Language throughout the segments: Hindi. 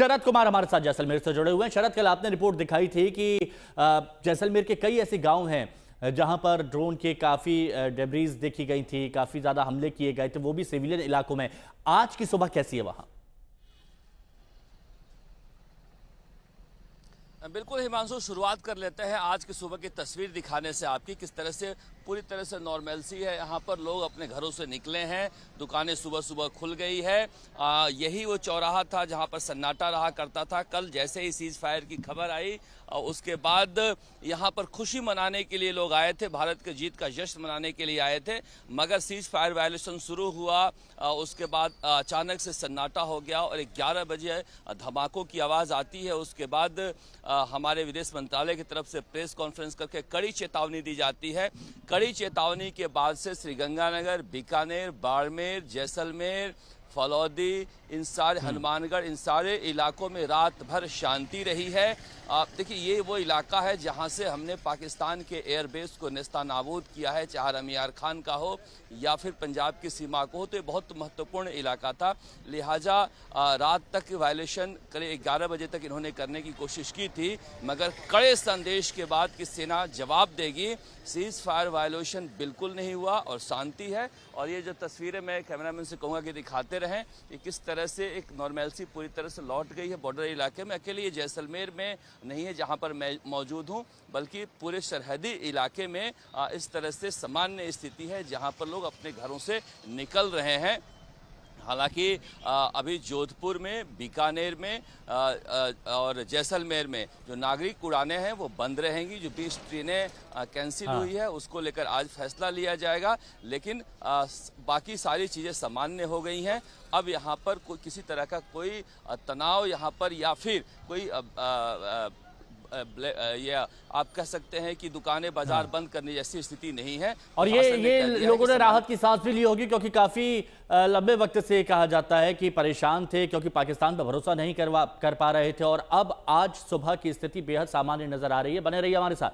शरद कुमार हमारे साथ जैसलमेर से जुड़े हुए हैं। शरद, कल आपने रिपोर्ट दिखाई थी कि जैसलमेर के कई ऐसे गांव हैं जहां पर ड्रोन के काफी डेब्रीज देखी गई थी, काफी ज्यादा हमले किए गए थे, वो भी सिविलियन इलाकों में। आज की सुबह कैसी है वहां? बिल्कुल हिमांशु, शुरुआत कर लेते हैं आज की सुबह की तस्वीर दिखाने से आपकी। किस तरह से पूरी तरह से नॉर्मलसी है यहाँ पर, लोग अपने घरों से निकले हैं, दुकानें सुबह सुबह खुल गई है। यही वो चौराहा था जहाँ पर सन्नाटा रहा करता था। कल जैसे ही सीज फायर की खबर आई उसके बाद यहाँ पर खुशी मनाने के लिए लोग आए थे, भारत के जीत का जश्न मनाने के लिए आए थे। मगर सीज फायर वायलेशन शुरू हुआ, उसके बाद अचानक से सन्नाटा हो गया और 11 बजे धमाकों की आवाज़ आती है। उसके बाद हमारे विदेश मंत्रालय की तरफ से प्रेस कॉन्फ्रेंस करके कड़ी चेतावनी दी जाती है। कड़ी चेतावनी के बाद से श्रीगंगानगर, बीकानेर, बाड़मेर, जैसलमेर, फलौदी, इन सारे हनुमानगढ़, इन सारे इलाकों में रात भर शांति रही है। देखिए, ये वो इलाका है जहां से हमने पाकिस्तान के एयरबेस को नेस्तानाबूद किया है, चाहे रमियार खान का हो या फिर पंजाब की सीमा को हो। तो ये बहुत महत्वपूर्ण इलाका था, लिहाजा रात तक वायलेशन करीब 11 बजे तक इन्होंने करने की कोशिश की थी। मगर कड़े संदेश के बाद कि सेना जवाब देगी, सीज फायर वायलेशन बिल्कुल नहीं हुआ और शांति है। और ये जो तस्वीरें मैं कैमरामैन से कहूँगा कि दिखाते रहें कि किस तरह से एक नॉर्मलसी पूरी तरह से लौट गई है बॉर्डर इलाके में। अकेले ये जैसलमेर में नहीं है जहां पर मैं मौजूद हूं, बल्कि पूरे सरहदी इलाके में इस तरह से सामान्य स्थिति है जहां पर लोग अपने घरों से निकल रहे हैं। हालांकि अभी जोधपुर में, बीकानेर में और जैसलमेर में जो नागरिक उड़ानें हैं वो बंद रहेंगी। जो 20 ट्रेनें कैंसिल हुई है उसको लेकर आज फैसला लिया जाएगा, लेकिन बाकी सारी चीज़ें सामान्य हो गई हैं। अब यहाँ पर किसी तरह का कोई तनाव यहाँ पर या फिर कोई ये आप कह सकते हैं कि दुकानें बाजार बंद करने जैसी स्थिति नहीं है। और ये लोगों ने राहत की सांस भी ली होगी, क्योंकि काफी लंबे वक्त से कहा जाता है कि परेशान थे क्योंकि पाकिस्तान पर भरोसा नहीं कर पा रहे थे। और अब आज सुबह की स्थिति बेहद सामान्य नजर आ रही है। बने रहिए हमारे साथ।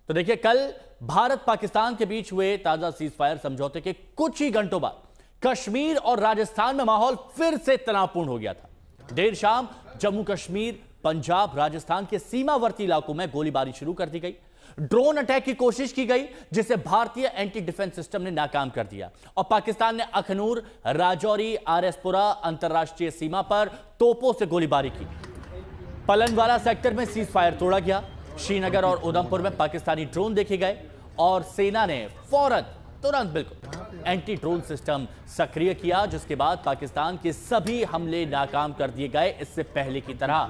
तो देखिए, कल भारत पाकिस्तान के बीच हुए ताजा सीज फायर समझौते के कुछ ही घंटों बाद कश्मीर और राजस्थान में माहौल फिर से तनावपूर्ण हो गया था। देर शाम जम्मू कश्मीर, पंजाब, राजस्थान के सीमावर्ती इलाकों में गोलीबारी शुरू कर दी गई। ड्रोन अटैक की कोशिश की गई जिसे भारतीय एंटी डिफेंस सिस्टम ने नाकाम कर दिया। और पाकिस्तान ने अखनूर, राजौरी, आरएसपुरा अंतरराष्ट्रीय सीमा पर तोपों से गोलीबारी की। पलनवाला सेक्टर में सीज फायर तोड़ा गया। श्रीनगर और उधमपुर में पाकिस्तानी ड्रोन देखे गए और सेना ने तुरंत बिल्कुल एंटी ड्रोन सिस्टम सक्रिय किया, जिसके बाद पाकिस्तान के सभी हमले नाकाम कर दिए गए। इससे पहले की तरह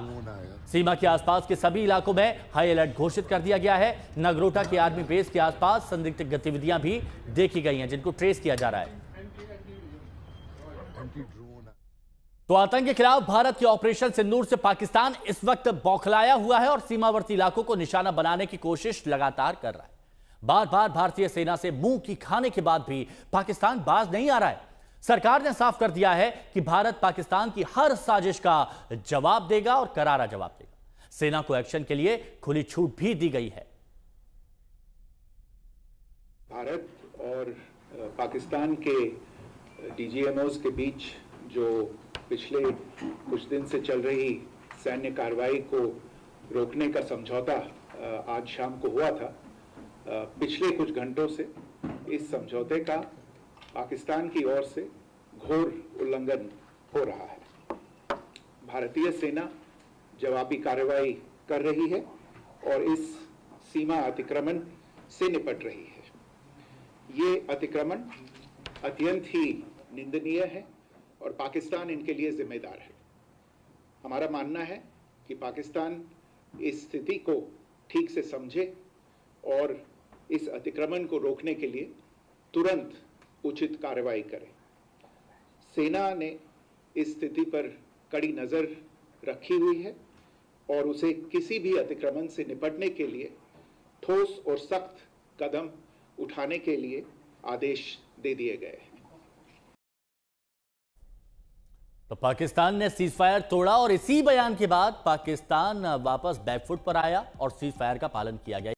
सीमा के आसपास के सभी इलाकों में हाई अलर्ट घोषित कर दिया गया है। नगरोटा के आर्मी बेस के आसपास संदिग्ध गतिविधियां भी देखी गई हैं, जिनको ट्रेस किया जा रहा है। तो आतंक के खिलाफ भारत के ऑपरेशन सिंदूर से पाकिस्तान इस वक्त बौखलाया हुआ है और सीमावर्ती इलाकों को निशाना बनाने की कोशिश लगातार कर रहा है। बार बार भारतीय सेना से मुंह की खाने के बाद भी पाकिस्तान बाज नहीं आ रहा है। सरकार ने साफ कर दिया है कि भारत पाकिस्तान की हर साजिश का जवाब देगा और करारा जवाब देगा। सेना को एक्शन के लिए खुली छूट भी दी गई है। भारत और पाकिस्तान के डीजीएमओस के बीच जो पिछले कुछ दिन से चल रही सैन्य कार्रवाई को रोकने का समझौता आज शाम को हुआ था, पिछले कुछ घंटों से इस समझौते का पाकिस्तान की ओर से घोर उल्लंघन हो रहा है। भारतीय सेना जवाबी कार्रवाई कर रही है और इस सीमा अतिक्रमण से निपट रही है। ये अतिक्रमण अत्यंत ही निंदनीय है और पाकिस्तान इनके लिए जिम्मेदार है। हमारा मानना है कि पाकिस्तान इस स्थिति को ठीक से समझे और इस अतिक्रमण को रोकने के लिए तुरंत उचित कार्रवाई करे। सेना ने इस स्थिति पर कड़ी नज़र रखी हुई है और उसे किसी भी अतिक्रमण से निपटने के लिए ठोस और सख्त कदम उठाने के लिए आदेश दे दिए गए हैं। तो पाकिस्तान ने सीज फायर तोड़ा और इसी बयान के बाद पाकिस्तान वापस बैकफुट पर आया और सीज फायर का पालन किया गया।